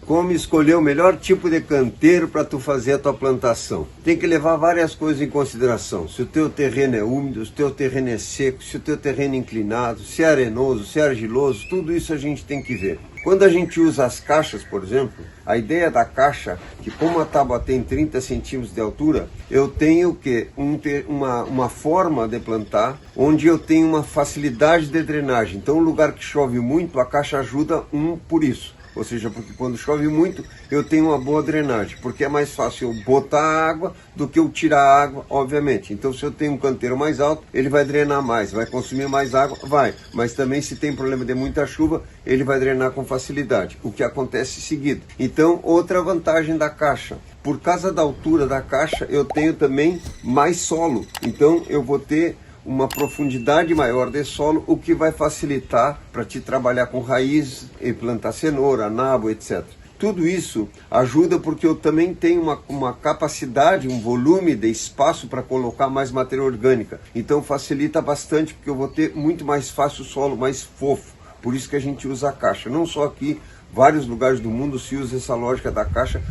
Como escolher o melhor tipo de canteiro para tu fazer a tua plantação? Tem que levar várias coisas em consideração. Se o teu terreno é úmido, se o teu terreno é seco, se o teu terreno é inclinado, se é arenoso, se é argiloso, tudo isso a gente tem que ver. Quando a gente usa as caixas, por exemplo, a ideia da caixa, que como a tábua tem 30 centímetros de altura, eu tenho que uma forma de plantar, onde eu tenho uma facilidade de drenagem. Então, um lugar que chove muito, a caixa ajuda por isso. Ou seja, porque quando chove muito, eu tenho uma boa drenagem, porque é mais fácil eu botar água do que eu tirar a água, obviamente. Então, se eu tenho um canteiro mais alto, ele vai drenar mais, vai consumir mais água, vai. Mas também, se tem problema de muita chuva, ele vai drenar com facilidade, o que acontece em seguida. Então, outra vantagem da caixa. Por causa da altura da caixa, eu tenho também mais solo. Então, eu vou ter uma profundidade maior de solo, o que vai facilitar para te trabalhar com raiz e plantar cenoura, nabo, etc. Tudo isso ajuda porque eu também tenho uma capacidade, um volume de espaço para colocar mais matéria orgânica. Então facilita bastante porque eu vou ter muito mais fácil o solo, mais fofo. Por isso que a gente usa a caixa. Não só aqui, vários lugares do mundo se usa essa lógica da caixa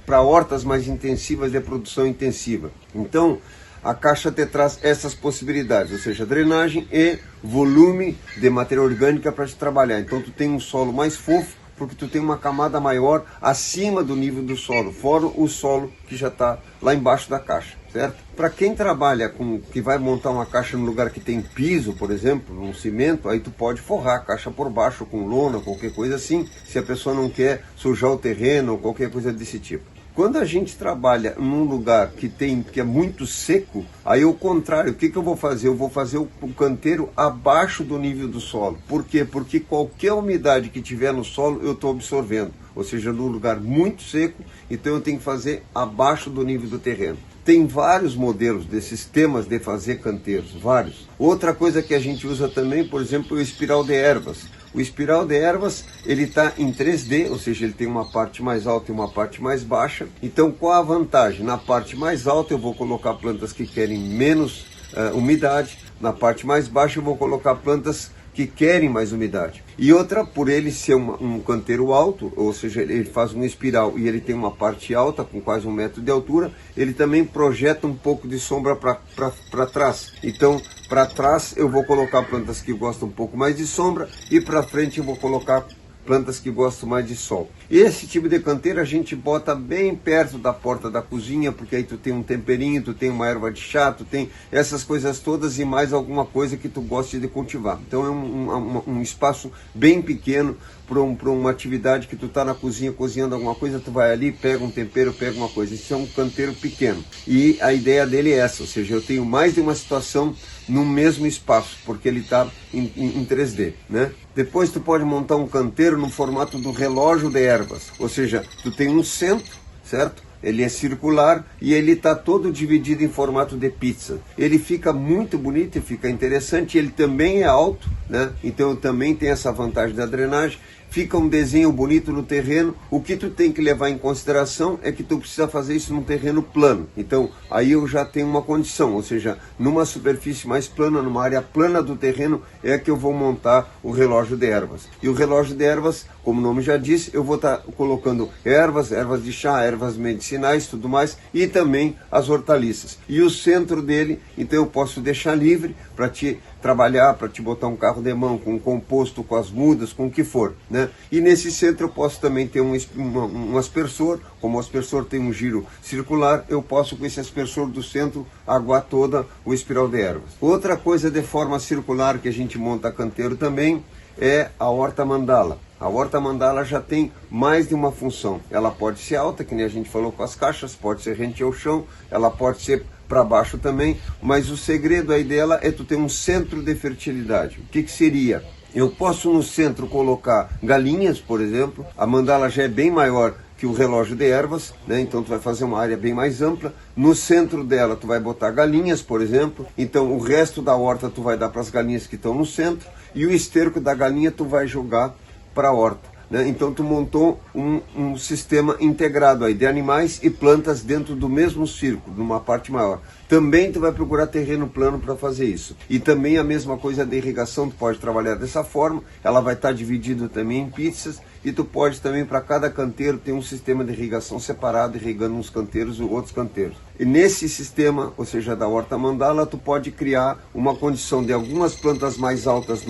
para hortas mais intensivas de produção intensiva. Então, a caixa te traz essas possibilidades, ou seja, drenagem e volume de matéria orgânica para te trabalhar. Então tu tem um solo mais fofo, porque tu tem uma camada maior acima do nível do solo, fora o solo que já está lá embaixo da caixa, certo? Para quem trabalha que vai montar uma caixa no lugar que tem piso, por exemplo, num cimento, aí tu pode forrar a caixa por baixo com lona, qualquer coisa assim, se a pessoa não quer sujar o terreno ou qualquer coisa desse tipo. Quando a gente trabalha num lugar que é muito seco, aí é o contrário, o que eu vou fazer? Eu vou fazer o canteiro abaixo do nível do solo. Por quê? Porque qualquer umidade que tiver no solo eu estou absorvendo. Ou seja, num lugar muito seco, então eu tenho que fazer abaixo do nível do terreno. Tem vários modelos de sistemas de fazer canteiros, vários. Outra coisa que a gente usa também, por exemplo, é o espiral de ervas. O espiral de ervas, ele está em 3D, ou seja, ele tem uma parte mais alta e uma parte mais baixa. Então, qual a vantagem? Na parte mais alta eu vou colocar plantas que querem menos umidade, na parte mais baixa eu vou colocar plantas que querem mais umidade. E outra, por ele ser um canteiro alto, ou seja, ele faz uma espiral e ele tem uma parte alta, com quase 1 metro de altura, ele também projeta um pouco de sombra para trás. Então, para trás eu vou colocar plantas que gostam um pouco mais de sombra e para frente eu vou colocar plantas que gostam mais de sol. Esse tipo de canteiro a gente bota bem perto da porta da cozinha, porque aí tu tem um temperinho, tu tem uma erva de chá, tu tem essas coisas todas e mais alguma coisa que tu goste de cultivar. Então é um espaço bem pequeno para uma atividade que tu tá na cozinha cozinhando alguma coisa, tu vai ali, pega um tempero, pega uma coisa. Isso é um canteiro pequeno. E a ideia dele é essa, ou seja, eu tenho mais de uma situação no mesmo espaço, porque ele está em 3D, né? Depois tu pode montar um canteiro no formato do relógio de ervas, ou seja, tu tem um centro, certo? Ele é circular e ele está todo dividido em formato de pizza. Ele fica muito bonito e fica interessante, ele também é alto, né? Então também tem essa vantagem da drenagem. Fica um desenho bonito no terreno. O que tu tem que levar em consideração é que tu precisa fazer isso num terreno plano. Então, aí eu já tenho uma condição, ou seja, numa superfície mais plana, numa área plana do terreno, é que eu vou montar o relógio de ervas. E o relógio de ervas, como o nome já disse, eu vou estar colocando ervas de chá, ervas medicinais, tudo mais, e também as hortaliças. E o centro dele, então eu posso deixar livre para te trabalhar, para te botar um carro de mão, com composto, com as mudas, com o que for, né? E nesse centro eu posso também ter um aspersor, como o aspersor tem um giro circular, eu posso com esse aspersor do centro aguar toda o espiral de ervas. Outra coisa de forma circular que a gente monta canteiro também é a horta mandala. A horta mandala já tem mais de uma função. Ela pode ser alta, que nem a gente falou com as caixas, pode ser rente ao chão, ela pode ser para baixo também, mas o segredo aí dela é tu ter um centro de fertilidade. O que seria? Eu posso no centro colocar galinhas, por exemplo. A mandala já é bem maior que o relógio de ervas, né? Então tu vai fazer uma área bem mais ampla. No centro dela tu vai botar galinhas, por exemplo. Então o resto da horta tu vai dar para as galinhas que estão no centro e o esterco da galinha tu vai jogar para a horta. Então tu montou um sistema integrado aí de animais e plantas dentro do mesmo círculo, numa parte maior. também tu vai procurar terreno plano para fazer isso. E também a mesma coisa da irrigação, tu pode trabalhar dessa forma, ela vai estar dividida também em pizzas, e tu pode também, para cada canteiro, ter um sistema de irrigação separado, irrigando uns canteiros e outros canteiros. E nesse sistema, ou seja, da horta mandala, tu pode criar uma condição de algumas plantas mais altas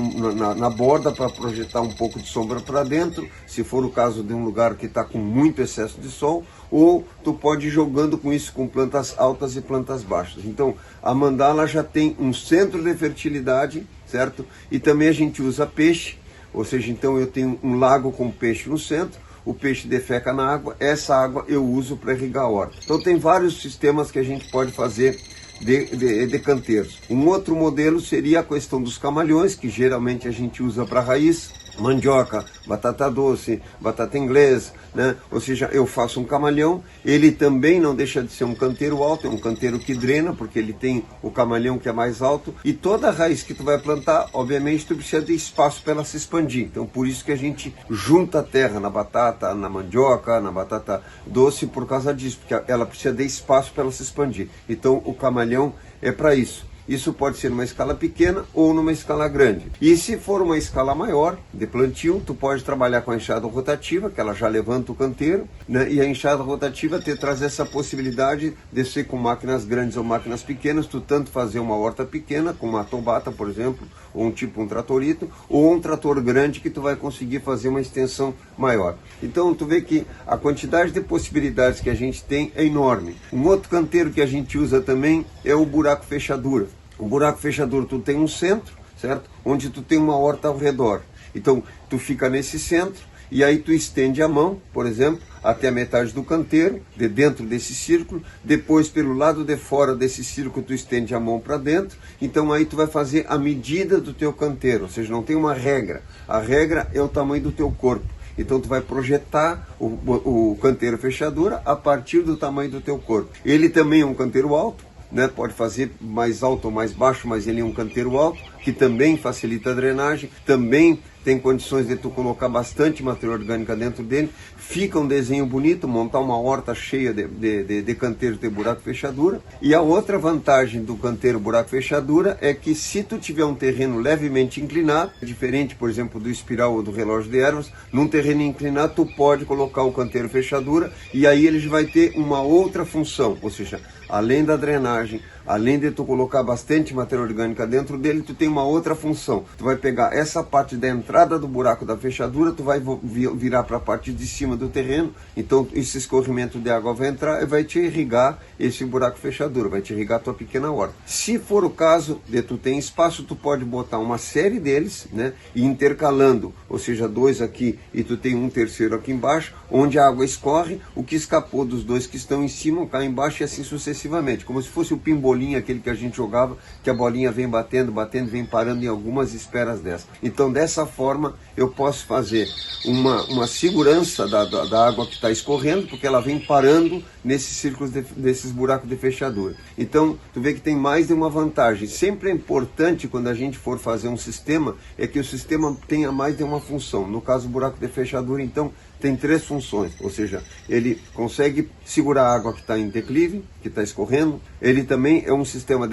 na borda para projetar um pouco de sombra para dentro, se for o caso de um lugar que está com muito excesso de sol, ou tu pode ir jogando com isso com plantas altas e plantas baixas. Então, a mandala já tem um centro de fertilidade, certo? E também a gente usa peixe, ou seja, então eu tenho um lago com peixe no centro, o peixe defeca na água, essa água eu uso para irrigar a horta. Então tem vários sistemas que a gente pode fazer de canteiros. Um outro modelo seria a questão dos camalhões, que geralmente a gente usa para raiz, mandioca, batata doce, batata inglesa, né? Ou seja, eu faço um camalhão, ele também não deixa de ser um canteiro alto, é um canteiro que drena, porque ele tem o camalhão que é mais alto, e toda raiz que tu vai plantar, obviamente tu precisa de espaço para ela se expandir. Então por isso que a gente junta a terra na batata, na mandioca, na batata doce, por causa disso, porque ela precisa de espaço para ela se expandir. Então o camalhão é para isso. Isso pode ser numa escala pequena ou numa escala grande. E se for uma escala maior, de plantio, tu pode trabalhar com a enxada rotativa, que ela já levanta o canteiro, né? E a enxada rotativa te traz essa possibilidade de ser com máquinas grandes ou máquinas pequenas, tu tanto fazer uma horta pequena, com uma tobata, por exemplo, ou um tratorito, ou um trator grande que tu vai conseguir fazer uma extensão maior. Então tu vê que a quantidade de possibilidades que a gente tem é enorme. Um outro canteiro que a gente usa também é o buraco fechadura. O buraco fechador, tu tem um centro, certo? Onde tu tem uma horta ao redor. Então, tu fica nesse centro e aí tu estende a mão, por exemplo, até a metade do canteiro, de dentro desse círculo. Depois, pelo lado de fora desse círculo, tu estende a mão para dentro. Então, aí tu vai fazer a medida do teu canteiro, ou seja, não tem uma regra. A regra é o tamanho do teu corpo. Então tu vai projetar o canteiro fechadura a partir do tamanho do teu corpo. Ele também é um canteiro alto, né? Pode fazer mais alto ou mais baixo, mas ele é um canteiro alto, que também facilita a drenagem, também tem condições de tu colocar bastante matéria orgânica dentro dele, fica um desenho bonito, montar uma horta cheia de canteiros de buraco fechadura. E a outra vantagem do canteiro buraco fechadura é que se tu tiver um terreno levemente inclinado, diferente, por exemplo, do espiral ou do relógio de ervas, num terreno inclinado tu pode colocar o canteiro fechadura e aí ele vai ter uma outra função, ou seja, além da drenagem, além de tu colocar bastante matéria orgânica dentro dele, tu tem uma outra função. Tu vai pegar essa parte da entrada do buraco da fechadura, tu vai virar para a parte de cima do terreno, então esse escorrimento de água vai entrar e vai te irrigar esse buraco fechadura, vai te irrigar a tua pequena horta. Se for o caso de tu ter espaço, tu pode botar uma série deles, né, e intercalando, ou seja, dois aqui e tu tem um terceiro aqui embaixo, onde a água escorre, o que escapou dos dois que estão em cima cai embaixo e assim sucessivamente, como se fosse o pimbolinho, aquele que a gente jogava, que a bolinha vem batendo, vem parando em algumas esferas dessas. Então dessa forma eu posso fazer uma segurança da água que está escorrendo, porque ela vem parando nesses círculos desses buracos de fechadura. Então tu vê que tem mais de uma vantagem. Sempre é importante quando a gente for fazer um sistema, é que o sistema tenha mais de uma função. No caso do buraco de fechadura, então, tem três funções, ou seja, ele consegue segurar a água que está em declive, que está escorrendo. Ele também é um sistema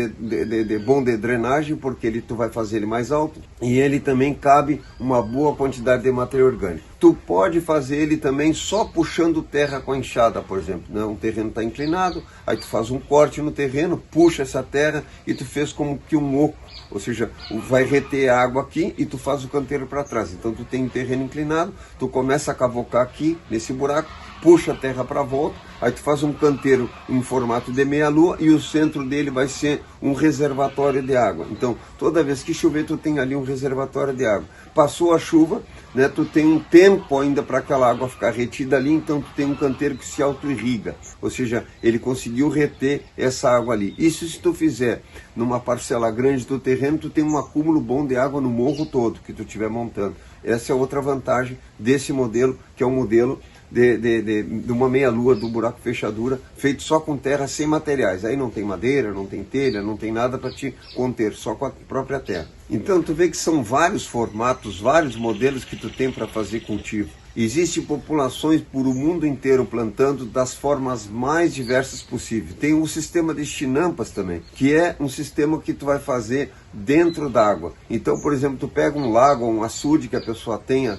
bom de drenagem, porque tu vai fazer ele mais alto, e ele também cabe uma boa quantidade de matéria orgânica. Tu pode fazer ele também só puxando terra com a enxada, por exemplo, né? Um terreno está inclinado, aí tu faz um corte no terreno, puxa essa terra e tu fez como que um oco, ou seja, vai reter a água aqui e tu faz o canteiro para trás. Então tu tem um terreno inclinado, tu começa a cavocar aqui nesse buraco, puxa a terra para volta, aí tu faz um canteiro em formato de meia-lua e o centro dele vai ser um reservatório de água. Então, toda vez que chover, tu tem ali um reservatório de água. Passou a chuva, né, tu tem um tempo ainda para aquela água ficar retida ali, então tu tem um canteiro que se auto-irriga, ou seja, ele conseguiu reter essa água ali. Isso se tu fizer numa parcela grande do terreno, tu tem um acúmulo bom de água no morro todo que tu estiver montando. Essa é outra vantagem desse modelo, que é um modelo de uma meia-lua do buraco fechadura, feito só com terra, sem materiais. Aí não tem madeira, não tem telha, não tem nada para te conter, só com a própria terra. Então tu vê que são vários formatos, vários modelos que tu tem para fazer cultivo. Existem populações por o mundo inteiro plantando das formas mais diversas possíveis. Tem um sistema de chinampas também, que é um sistema que tu vai fazer dentro d'água. Então, por exemplo, tu pega um lago ou um açude que a pessoa tenha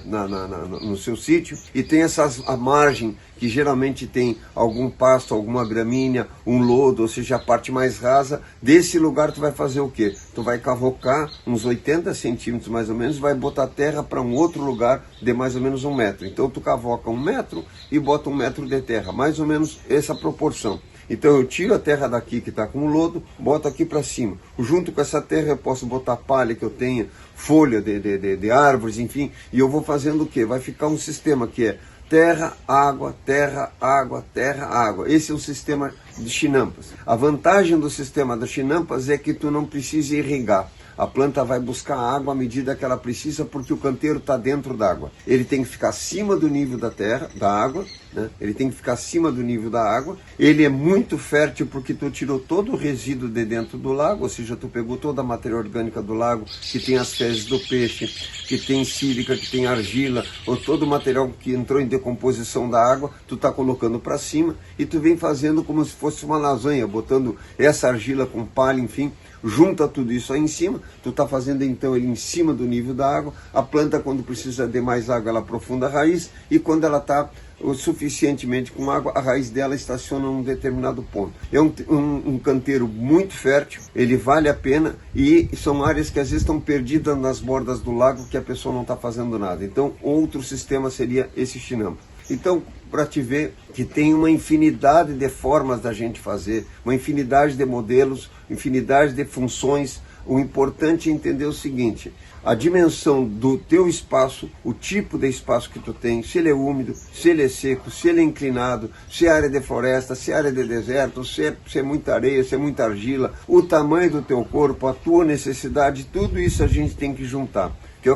no seu sítio e tem a margem que geralmente tem algum pasto, alguma gramínea, um lodo, ou seja, a parte mais rasa. Desse lugar tu vai fazer o quê? Tu vai cavocar uns 80 centímetros mais ou menos, vai botar terra para um outro lugar de mais ou menos 1 metro. Então tu cavoca 1 metro e bota 1 metro de terra, mais ou menos essa proporção. Então eu tiro a terra daqui que está com o lodo, boto aqui para cima. Junto com essa terra eu posso botar palha que eu tenha, folha de árvores, enfim. E eu vou fazendo o quê? Vai ficar um sistema que é terra, água, terra, água, terra, água. Esse é o sistema de chinampas. A vantagem do sistema das chinampas é que tu não precisa irrigar. A planta vai buscar água à medida que ela precisa, porque o canteiro está dentro d'água. Ele tem que ficar acima do nível da terra, da água, né? Ele tem que ficar acima do nível da água. Ele é muito fértil porque tu tirou todo o resíduo de dentro do lago, ou seja, tu pegou toda a matéria orgânica do lago, que tem as fezes do peixe, que tem sílica, que tem argila, ou todo o material que entrou em decomposição da água, tu está colocando para cima e tu vem fazendo como se fosse uma lasanha, botando essa argila com palha, enfim, junta tudo isso aí em cima, tu está fazendo então ele em cima do nível da água. A planta, quando precisa de mais água, ela aprofunda a raiz, e quando ela está suficientemente com água, a raiz dela estaciona num determinado ponto. É um canteiro muito fértil, ele vale a pena, e são áreas que às vezes estão perdidas nas bordas do lago, que a pessoa não está fazendo nada. Então outro sistema seria esse chinampa. Então, para te ver que tem uma infinidade de formas da gente fazer, uma infinidade de modelos, infinidade de funções. O importante é entender o seguinte: a dimensão do teu espaço, o tipo de espaço que tu tem, se ele é úmido, se ele é seco, se ele é inclinado, se é área de floresta, se é área de deserto, se é muita areia, se é muita argila, o tamanho do teu corpo, a tua necessidade, tudo isso a gente tem que juntar. Que é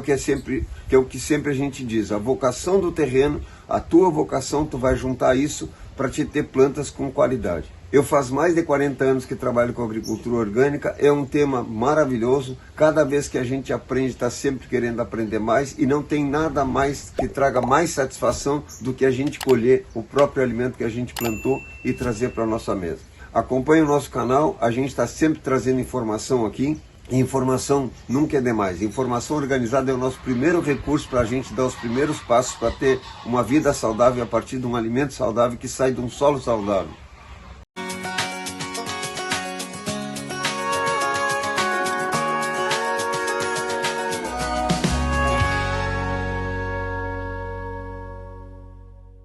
o que sempre a gente diz, a vocação do terreno, a tua vocação, tu vai juntar isso para te ter plantas com qualidade. Eu faz mais de 40 anos que trabalho com agricultura orgânica, é um tema maravilhoso. Cada vez que a gente aprende, está sempre querendo aprender mais, e não tem nada mais que traga mais satisfação do que a gente colher o próprio alimento que a gente plantou e trazer para a nossa mesa. Acompanhe o nosso canal, a gente está sempre trazendo informação aqui. Informação nunca é demais. Informação organizada é o nosso primeiro recurso para a gente dar os primeiros passos para ter uma vida saudável a partir de um alimento saudável que sai de um solo saudável.